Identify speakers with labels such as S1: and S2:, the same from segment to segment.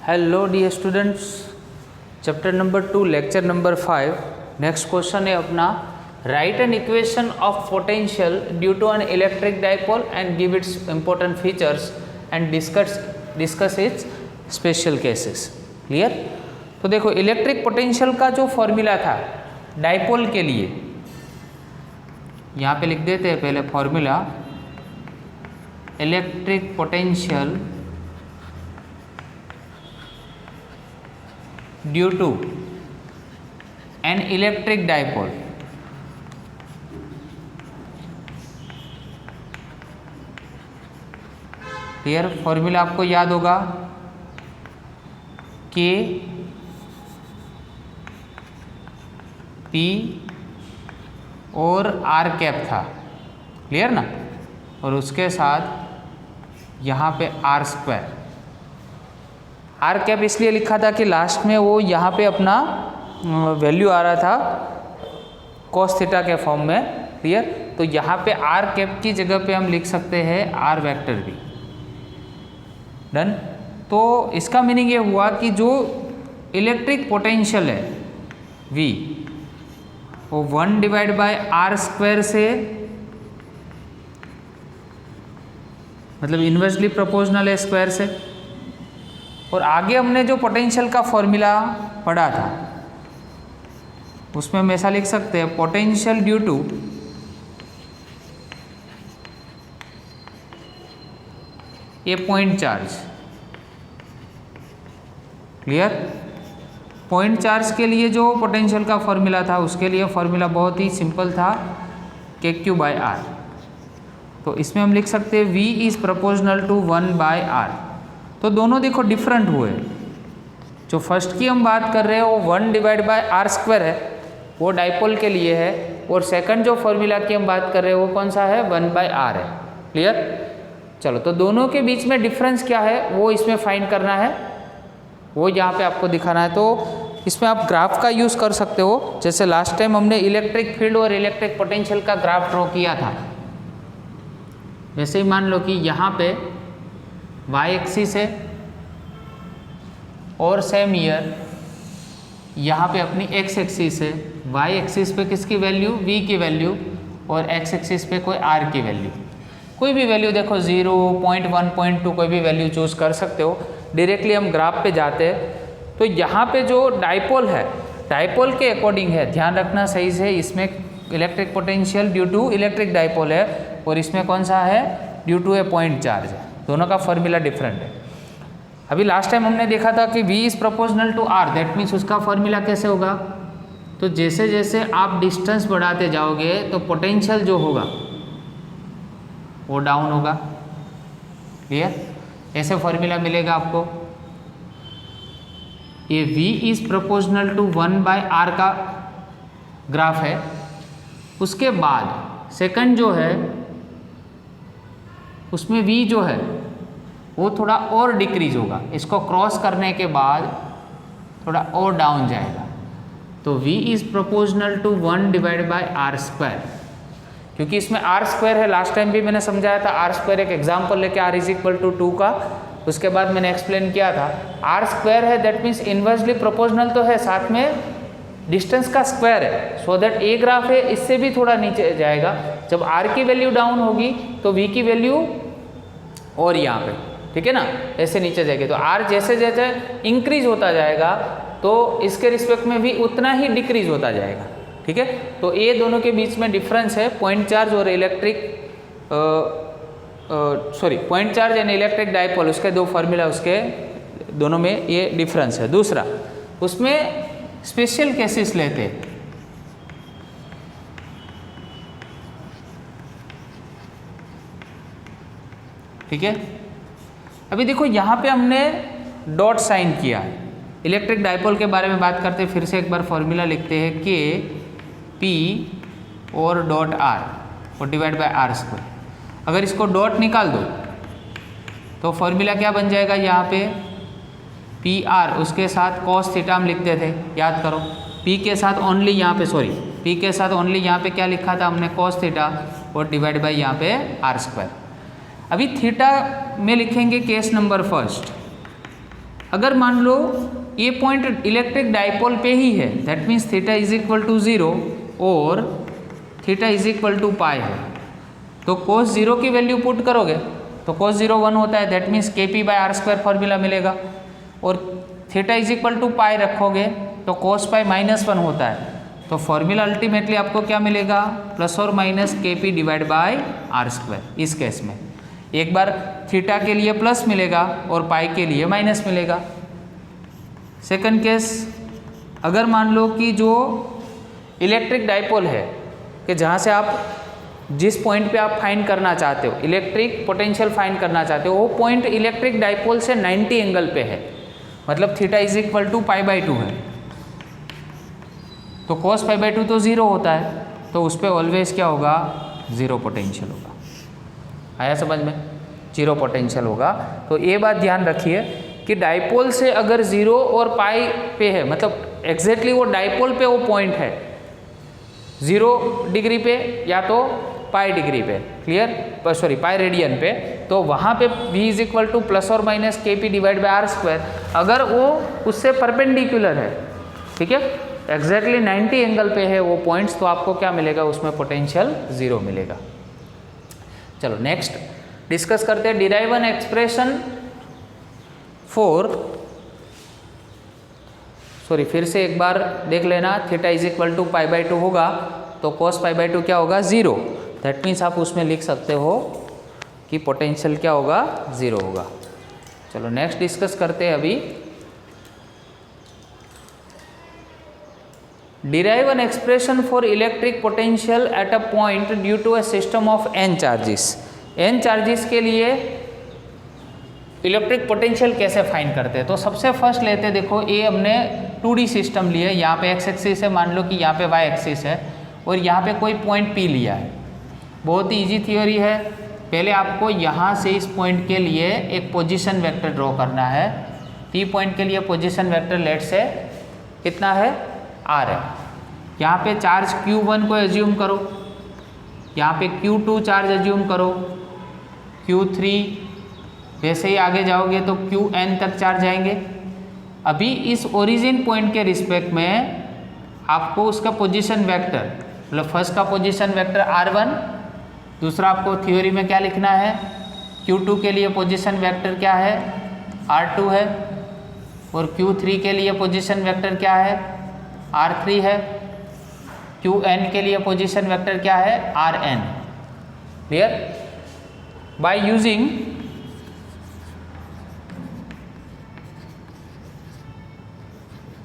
S1: Hello dear students, chapter number 2 lecture number 5। Next question है अपना, write an equation of potential due to an electric dipole and give its important features and discuss its special cases. Clear? तो देखो, electric potential का जो formula था dipole के लिए, यहाँ पे लिख देते हैं पहले formula, electric potential due to an electric dipole clear? Formula आपको याद होगा, के पी और आर कैप था। क्लियर ना? और उसके साथ यहाँ पे आर स्क्वायर। आर कैप इसलिए लिखा था कि लास्ट में वो यहाँ पे अपना वैल्यू आ रहा था कॉस थीटा के फॉर्म में। क्लियर? तो यहाँ पे आर कैप की जगह पे हम लिख सकते हैं आर वेक्टर भी। डन? तो इसका मीनिंग ये हुआ कि जो इलेक्ट्रिक पोटेंशियल है V, वो 1/r स्क्वायर से मतलब इन्वर्सली प्रोपोर्शनल है स्क्वायर से। और आगे हमने जो पोटेंशियल का फॉर्मूला पढ़ा था उसमें हम ऐसा लिख सकते हैं, potential due to a point charge. Clear? Point charge के लिए जो पोटेंशियल का फॉर्मूला था उसके लिए फॉर्मूला बहुत ही सिंपल था, KQ/R। तो इसमें हम लिख सकते हैं V is proportional to 1/R। तो दोनों देखो डिफरेंट हुए। जो फर्स्ट की हम बात कर रहे हैं वो 1/r स्क्वायर है, वो डाइपोल के लिए है। और सेकंड जो फॉर्मूला की हम बात कर रहे हैं वो कौन सा है? 1/r है। क्लियर? चलो, तो दोनों के बीच में डिफरेंस क्या है वो इसमें फाइंड करना है, वो यहाँ पे आपको दिखाना है। तो इसमें आप ग्राफ का यूज़ कर सकते हो। जैसे लास्ट टाइम हमने इलेक्ट्रिक फील्ड और इलेक्ट्रिक पोटेंशियल का ग्राफ ड्रॉ किया था, वैसे ही मान लो कि यहाँ पे y एक्सिस है और सेम ईयर यहाँ पे अपनी x एक्सिस है। y एक्सिस पे किसकी वैल्यू? v की वैल्यू, और x एक्सिस पे कोई r की वैल्यू। कोई भी वैल्यू देखो, 0, 0.1, 0.2 कोई भी वैल्यू चूज़ कर सकते हो। डायरेक्टली हम ग्राफ पे जाते हैं तो यहाँ पे जो डाइपोल है, डाइपोल के अकॉर्डिंग है, ध्यान रखना सही से। इसमें electric potential due to electric dipole है और इसमें कौन सा है? Due to a point charge है। दोनों का फॉर्मूला डिफरेंट है। अभी लास्ट टाइम हमने देखा था कि V is proportional to R, that means उसका फॉर्मूला कैसे होगा? तो जैसे जैसे आप डिस्टेंस बढ़ाते जाओगे तो पोटेंशियल जो होगा वो डाउन होगा। क्लियर? ऐसे फॉर्मूला मिलेगा आपको। ये V is proportional to 1/r का ग्राफ है। उसके बाद सेकंड जो है उसमें V जो है वो थोड़ा और डिक्रीज होगा, इसको क्रॉस करने के बाद थोड़ा और डाउन जाएगा। तो V is proportional to 1/r square, क्योंकि इसमें r स्क्वायर है। लास्ट टाइम भी मैंने समझाया था, r स्क्वायर एक एग्जाम्पल लेके r इज इक्वल टू 2 का, उसके बाद मैंने एक्सप्लेन किया था r स्क्वायर है, दैट मीन्स इन्वर्सली प्रोपोर्शनल तो है, साथ में डिस्टेंस का स्क्वायर है। सो दैट ए ग्राफ है इससे भी थोड़ा नीचे जाएगा। जब r की वैल्यू डाउन होगी तो v की वैल्यू और यहाँ पे, ठीक है ना, ऐसे नीचे जाएगी। तो r जैसे जैसे इंक्रीज होता जाएगा तो इसके रिस्पेक्ट में भी उतना ही डिक्रीज होता जाएगा। ठीक है? तो ये दोनों के बीच में डिफरेंस है, पॉइंट चार्ज और point charge and electric dipole, उसके दो फॉर्मूला, उसके दोनों में ये डिफरेंस है। दूसरा, उसमें स्पेशल केसेस लेते हैं। ठीक है? अभी देखो यहाँ पे हमने डॉट साइन किया है। इलेक्ट्रिक डाइपोल के बारे में बात करते हैं, फिर से एक बार फॉर्मूला लिखते हैं, के पी और डॉट आर और /r स्क्वायर। अगर इसको डॉट निकाल दो तो फॉर्मूला क्या बन जाएगा? यहाँ पे PR उसके साथ कॉस थीटा हम लिखते थे, याद करो। P के साथ ओनली यहाँ पे, P के साथ ओनली यहाँ पे क्या लिखा था हमने? कॉस थीटा, और डिवाइड बाई यहाँ पे r स्क्वायर। अभी थीटा में लिखेंगे केस नंबर फर्स्ट। अगर मान लो ये पॉइंट इलेक्ट्रिक डाइपोल पे ही है, that means theta is equal to 0 और theta is equal to pi है, तो cos 0 की वैल्यू पुट करोगे तो cos 0 1 होता है, दैट मीन्स kp/r² फॉर्मूला मिलेगा। और थीटा इज इक्वल टू पाई रखोगे तो cos पाई -1 होता है, तो फॉर्मूला अल्टीमेटली आपको क्या मिलेगा, प्लस और माइनस kp/r²। इस केस में एक बार थीटा के लिए प्लस मिलेगा और पाई के लिए माइनस मिलेगा। सेकंड केस, अगर मान लो कि जो इलेक्ट्रिक डाइपोल है कि जहाँ से आप जिस पॉइंट पे आप फाइंड करना चाहते हो, इलेक्ट्रिक पोटेंशियल फाइंड करना चाहते हो, वो पॉइंट इलेक्ट्रिक डाइपोल से 90 एंगल पे है, मतलब थीटा इज इक्वल टू π/2 है, तो cos π/2 तो 0 होता है, तो उस पर ऑलवेज क्या होगा, 0 पोटेंशियल होगा। आया समझ में, 0 पोटेंशियल होगा। तो ये बात ध्यान रखिए कि डाइपोल से अगर 0 और पाई पे है, मतलब एग्जैक्टली वो डाइपोल पे वो पॉइंट है 0 डिग्री पे या तो पाई डिग्री पे, क्लियर, सॉरी पाई रेडियन पे, तो वहाँ पे v is equal two plus और माइनस kp/r²। अगर वो उससे परपेंडिकुलर है, ठीक है, एग्जैक्टली 90 एंगल पे है वो पॉइंट्स, तो आपको क्या मिलेगा, उसमें पोटेंशियल 0 मिलेगा। चलो नेक्स्ट डिस्कस करते हैं derive an expression for, sorry फिर से एक बार देख लेना, थीटा इज इक्वल टू π/2 होगा तो cos π/2 क्या होगा, 0। दैट मीन्स आप उसमें लिख सकते हो कि पोटेंशियल क्या होगा, 0 होगा। चलो नेक्स्ट डिस्कस करते हैं अभी derive an expression for electric potential at a point due to a system of n charges. n charges के लिए इलेक्ट्रिक पोटेंशियल कैसे फाइंड करते हैं, तो सबसे फर्स्ट लेते हैं, देखो ये हमने 2D सिस्टम लिए, यहाँ पे x एक्सिस है, मान लो कि यहाँ पे y एक्सिस है और यहाँ पे कोई पॉइंट P लिया है। बहुत ही ईजी थ्योरी है, पहले आपको यहाँ से इस पॉइंट के लिए एक पोजीशन वेक्टर ड्रॉ करना है। P पॉइंट के लिए पोजीशन वेक्टर लेट से कितना है, R है। यहाँ पे चार्ज Q1 को एज्यूम करो, यहाँ पे Q2 चार्ज एज्यूम करो, Q3, वैसे ही आगे जाओगे तो Qn तक चार्ज आएंगे। अभी इस ओरिजिन पॉइंट के रिस्पेक्ट में आपको उसका पोजीशन वेक्टर, मतलब फर्स्ट का पोजीशन वेक्टर R1, दूसरा आपको थ्योरी में क्या लिखना है, Q2 के लिए पोजीशन वेक्टर क्या है, R2 है, और Q3 के लिए पोजीशन वेक्टर क्या है, R3 है, Qn के लिए पोजीशन वेक्टर क्या है, Rn। Clear? By using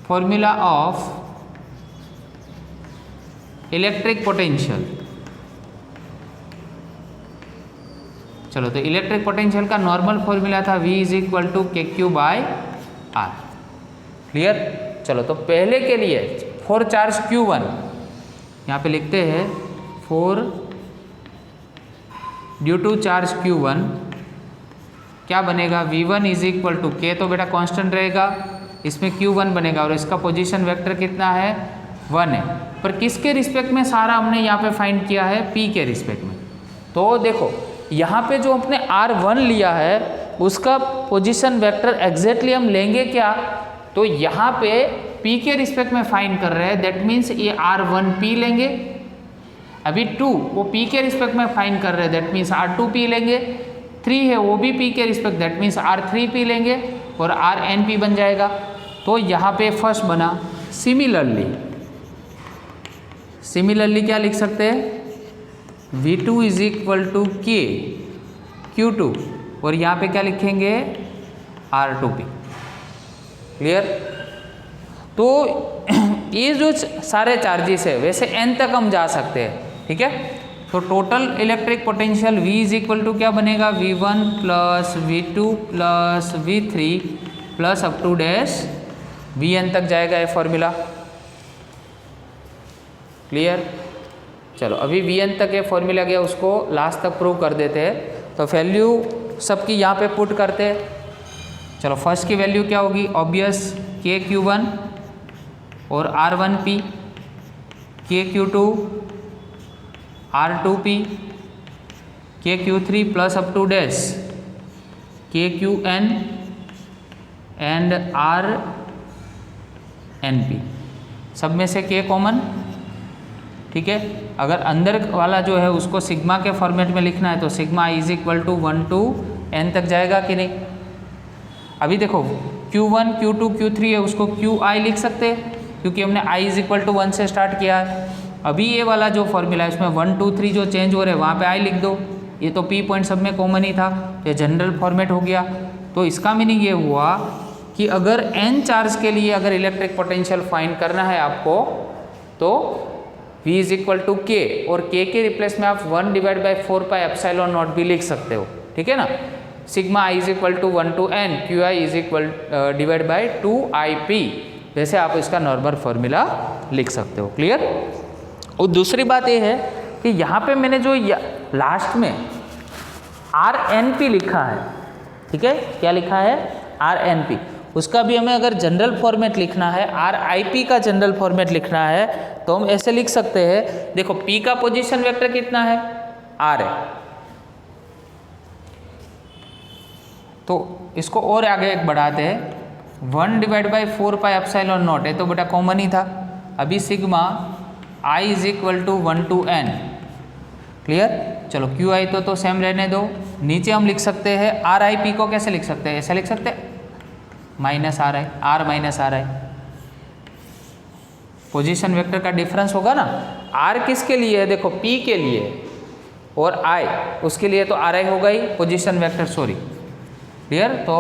S1: formula of electric potential, चलो तो इलेक्ट्रिक पोटेंशियल का नॉर्मल फॉर्मूला था v is equal to kq/r। Clear? चलो तो पहले के लिए फॉर चार्ज Q1 यहाँ पे लिखते हैं, for due to charge Q1 क्या बनेगा, v1 is equal to k, तो बेटा कांस्टेंट रहेगा, इसमें Q1 बनेगा और इसका पोजीशन वेक्टर कितना है, 1 है। पर किसके रिस्पेक्ट में सारा हमने यहाँ पे फाइंड किया है, P के रिस्पेक्ट में। तो देखो यहाँ पे जो अपने R1 लिया है उसका पोजीशन वेक्टर एग्जैक्टली हम लेंगे क्या, तो यहाँ पे P के रिस्पेक्ट में फाइंड कर रहे हैं, दैट मीन्स ये R1P लेंगे। अभी 2 वो P के रिस्पेक्ट में फाइंड कर रहे हैं, दैट मीन्स R2P लेंगे। 3 है वो भी P के रिस्पेक्ट, दैट मीन्स R3P लेंगे और RNP बन जाएगा। तो यहाँ पे फर्स्ट बना। सिमिलरली क्या लिख सकते हैं, V2 is equal to K Q2 और यहाँ पे क्या लिखेंगे, R2P। क्लियर? तो ये जो सारे चार्जेस है वैसे n तक हम जा सकते हैं, ठीक है। तो total electric potential V is equal to क्या बनेगा, V1 plus V2 plus V3 plus up to dash Vn तक जाएगा ये फॉर्मूला। क्लियर? चलो अभी Vn तक ये फॉर्मूला गया, उसको लास्ट तक प्रूव कर देते हैं। तो वैल्यू सबकी यहाँ पे पुट करते हैं। चलो फर्स्ट की वैल्यू क्या होगी, ऑब्वियस KQ1 और R1P, KQ2 R2P, KQ3 plus up to dash KQN and R N P, सब में से के कॉमन, ठीक है। अगर अंदर वाला जो है उसको सिग्मा के फॉर्मेट में लिखना है तो sigma is equal to 1 to n तक जाएगा कि नहीं। अभी देखो Q1, Q2, Q3 है, उसको QI लिख सकते हैं क्योंकि हमने I इज इक्वल टू 1 से स्टार्ट किया है। अभी ये वाला जो फॉर्मूला है उसमें 1, 2, 3 जो चेंज हो रहे हैं वहाँ पे I लिख दो, ये तो P पॉइंट सब में कॉमन ही था, ये जनरल फॉर्मेट हो गया। तो इसका मीनिंग ये हुआ कि अगर n चार्ज के लिए अगर इलेक्ट्रिक पोटेंशियल फाइंड करना है आपको तो V इज इक्वल टू के, और के रिप्लेस में आप 1 divide by 4 pi epsilon naught भी लिख सकते हो, ठीक है ना। Sigma I is equal to 1 to n, QI is equal divide by 2IP, वैसे आप इसका नॉर्मल फॉर्मूला लिख सकते हो। क्लियर। और दूसरी बात ये है कि यहाँ पे मैंने जो लास्ट में RNP लिखा है, ठीक है, क्या लिखा है RNP, उसका भी हमें अगर जनरल फॉर्मेट लिखना है, RIP का जनरल फॉर्मेट लिखना है तो हम ऐसे लिख सकते हैं। देखो P का पोजीशन वेक्टर कितना है, R है, तो इसको और आगे एक बढ़ाते हैं, 1 divide by 4 pi epsilon naught है तो बेटा कॉमन ही था। अभी sigma I is equal to 1 to n, clear. चलो QI तो सेम रहने दो। नीचे हम लिख सकते हैं RIP को कैसे लिख सकते हैं, ऐसे लिख सकते हैं minus RI, R minus RI, position vector का डिफरेंस होगा ना। R किसके लिए है, देखो P के लिए, और I उसके लिए तो RI होगा ही पोजीशन वेक्टर, सॉरी, क्लियर। तो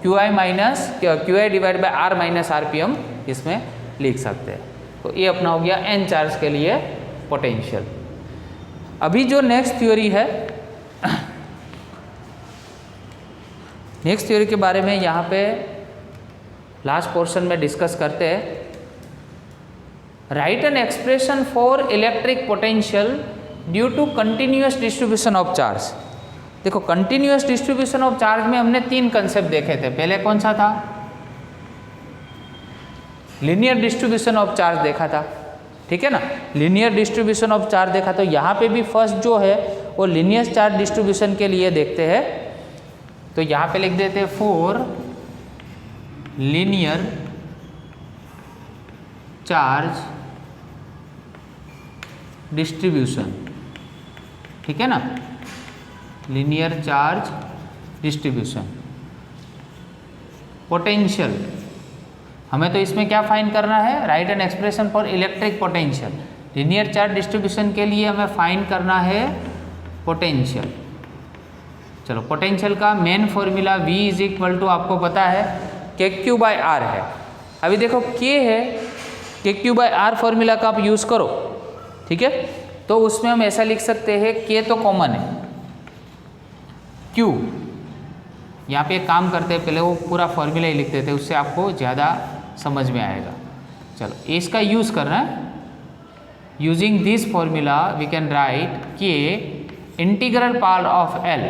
S1: QI divide by R minus RP हम इसमें लिख सकते हैं। तो ये अपना हो गया n चार्ज के लिए पोटेंशियल। अभी जो नेक्स्ट थ्योरी है, नेक्स्ट थ्योरी के बारे में यहाँ पे लास्ट पोर्शन में डिस्कस करते हैं। Write an expression for electric potential due to continuous distribution of charge. देखो कंटिन्यूअस डिस्ट्रीब्यूशन ऑफ चार्ज में हमने 3 कंसेप्ट देखे थे। पहले कौन सा था, लीनियर डिस्ट्रीब्यूशन ऑफ चार्ज देखा था, ठीक है ना, लीनियर डिस्ट्रीब्यूशन ऑफ चार्ज देखा। तो यहाँ पे भी फर्स्ट जो है वो लीनियर चार्ज डिस्ट्रीब्यूशन के लिए देखते हैं। तो यहाँ पे लिख देते हैं फॉर लीनियर चार्ज डिस्ट्रीब्यूशन, ठीक है ना, लीनियर चार्ज डिस्ट्रीब्यूशन। पोटेंशियल हमें तो इसमें क्या फाइंड करना है, right an expression for electric potential. Linear charge distribution के लिए हमें फाइंड करना है पोटेंशियल। चलो पोटेंशियल का main formula V is equal to आपको पता है KQ बाई R है। अभी देखो K है, KQ बाई R फॉर्मूला का आप यूज़ करो, ठीक है। तो उसमें हम ऐसा लिख सकते हैं, K तो कॉमन है, Q यहाँ पे एक काम करते हैं, पहले वो पूरा फॉर्मूला ही लिख देते हैं, उससे आपको ज़्यादा समझ में आएगा। चलो इसका यूज़ करना है। Using this formula we can write K integral part of L,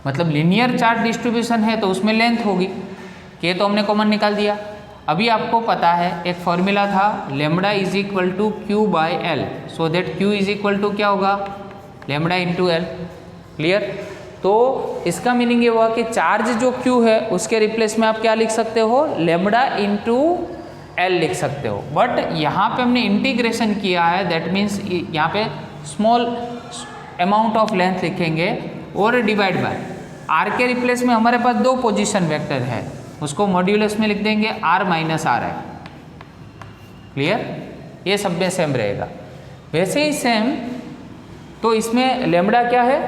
S1: मतलब लीनियर चार्ज डिस्ट्रीब्यूशन है तो उसमें लेंथ होगी, K तो हमने कॉमन निकाल दिया। अभी आपको पता है एक फॉर्मूला था lambda is equal to Q by L, so that Q is equal to क्या होगा, लेमडा इंटू L, क्लियर। तो इसका मीनिंग ये हुआ कि चार्ज जो Q है उसके रिप्लेस में आप क्या लिख सकते हो, लेमडा इंटू L लिख सकते हो। बट यहाँ पे हमने इंटीग्रेशन किया है, दैट मीन्स यहाँ पे स्मॉल अमाउंट ऑफ लेंथ लिखेंगे और डिवाइड बाय R के रिप्लेस में हमारे पास 2 पोजीशन वेक्टर है, उसको मॉड्यूलस में लिख देंगे R माइनस RI, क्लियर। ये सब में सेम रहेगा। वैसे ही सेम तो इसमें लेमडा क्या है,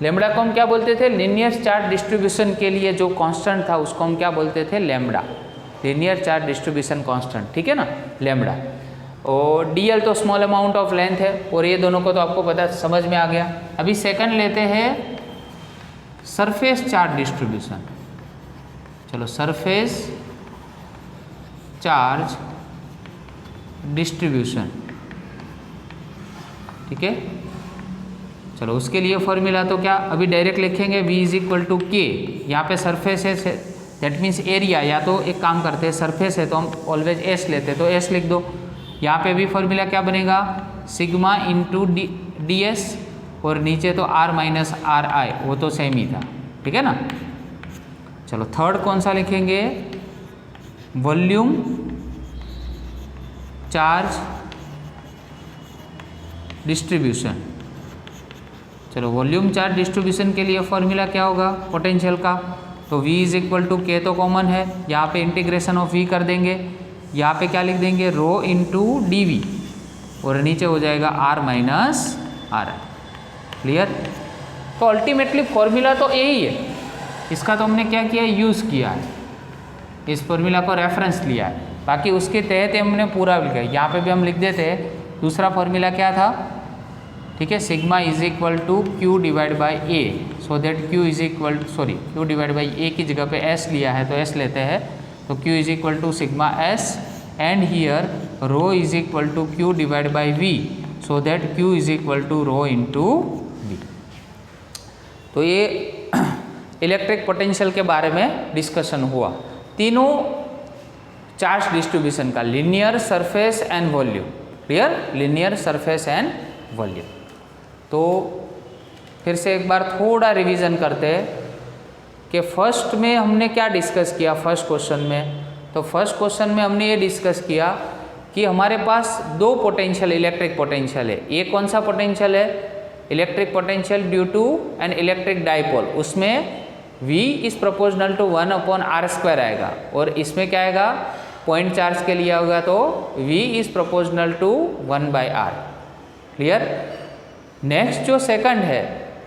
S1: लेमडा को हम क्या बोलते थे, लीनियर चार्ज डिस्ट्रीब्यूशन के लिए जो कांस्टेंट था उसको हम क्या बोलते थे, lambda, linear charge distribution constant, ठीक है ना, लेमडा। और DL तो स्मॉल अमाउंट ऑफ लेंथ है, और ये दोनों को तो आपको पता समझ में आ गया। अभी सेकंड लेते हैं सरफेस चार्ज डिस्ट्रीब्यूशन। चलो सरफेस चार्ज डिस्ट्रीब्यूशन, ठीक है। चलो उसके लिए फॉर्मूला तो क्या अभी डायरेक्ट लिखेंगे, V is equal to K, यहाँ पे सरफेस है दैट मीन्स एरिया, या तो एक काम करते हैं सरफेस है तो हम ऑलवेज S लेते हैं तो S लिख दो। यहाँ पे भी फॉर्मूला क्या बनेगा, सिग्मा इंटू DS, और नीचे तो R माइनस RI, वो तो सेम ही था, ठीक है ना। चलो थर्ड कौन सा लिखेंगे, वॉल्यूम चार्ज डिस्ट्रीब्यूशन। चलो वॉल्यूम चार्ज डिस्ट्रीब्यूशन के लिए फॉर्मूला क्या होगा पोटेंशियल का, तो V इज इक्वल टू के तो कॉमन है, यहाँ पे इंटीग्रेशन ऑफ V कर देंगे, यहाँ पे क्या लिख देंगे रो इंटू डी वी, और नीचे हो जाएगा R माइनस आर। क्लियर। तो अल्टीमेटली फॉर्मूला तो यही है, इसका तो हमने क्या किया यूज़ किया है, इस फॉर्मूला को रेफरेंस लिया है, बाकी उसके तहत हमने पूरा लिखा है। यहाँ पे भी हम लिख देते हैं दूसरा फॉर्मूला क्या था, ठीक है, sigma is equal to Q divide by a, so that Q is equal q divide by a की जगह पे एस लिया है तो एस लेते हैं, तो Q is equal to sigma S and here rho is equal to Q divide by V, so that Q is equal to rho into V. तो ये इलेक्ट्रिक पोटेंशियल के बारे में डिस्कशन हुआ, तीनों चार्ज डिस्ट्रीब्यूशन का, linear, surface and volume. Clear, linear, surface and volume. तो फिर से एक बार थोड़ा रिवीजन करते हैं कि फर्स्ट में हमने क्या डिस्कस किया। फर्स्ट क्वेश्चन में, तो फर्स्ट क्वेश्चन में हमने ये डिस्कस किया कि हमारे पास दो पोटेंशियल, इलेक्ट्रिक पोटेंशियल है। ये कौन सा पोटेंशियल है, electric potential due to an electric dipole, उसमें V is proportional to 1/r² आएगा, और इसमें क्या आएगा, पॉइंट चार्ज के लिए होगा तो V is proportional to 1/r। Clear. Next जो सेकंड है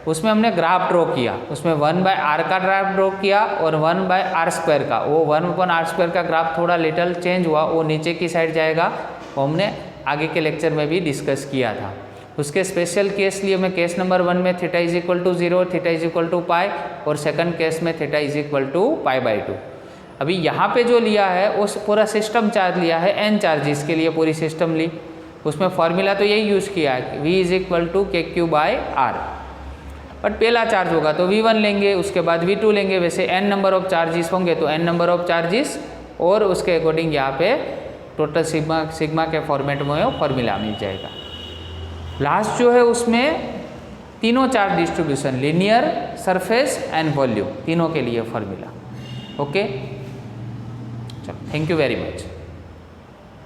S1: उसमें हमने ग्राफ ड्रॉ किया, उसमें 1/r का ग्राफ ड्रॉ किया और 1/r² का, वो 1/r² का ग्राफ थोड़ा लिटल चेंज हुआ, वो नीचे की साइड जाएगा, वो हमने आगे के लेक्चर में भी डिस्कस किया था। उसके स्पेशल केस लिए मैं केस नंबर 1 में theta is equal to 0, theta is equal to pi, और सेकंड केस में थीटा इज इक्वल टू π/2। अभी यहाँ पे जो लिया है उस पूरा सिस्टम चार्ज लिया है, n चार्जेस के लिए पूरी सिस्टम ली, उसमें फॉर्मूला तो यही यूज़ किया है, V is equal to KQ/R। But पहला चार्ज होगा तो V1 लेंगे, उसके बाद V2 लेंगे, वैसे n नंबर ऑफ चार्जेस होंगे तो n नंबर ऑफ चार्जेस, और उसके अकॉर्डिंग यहाँ पे टोटल सिग्मा के फॉर्मेट में फॉर्मूला मिल जाएगा। लास्ट जो है उसमें तीनों charge distribution, linear, surface and volume, तीनों के लिए फॉर्मूला। ओके, चलो, थैंक यू वेरी मच।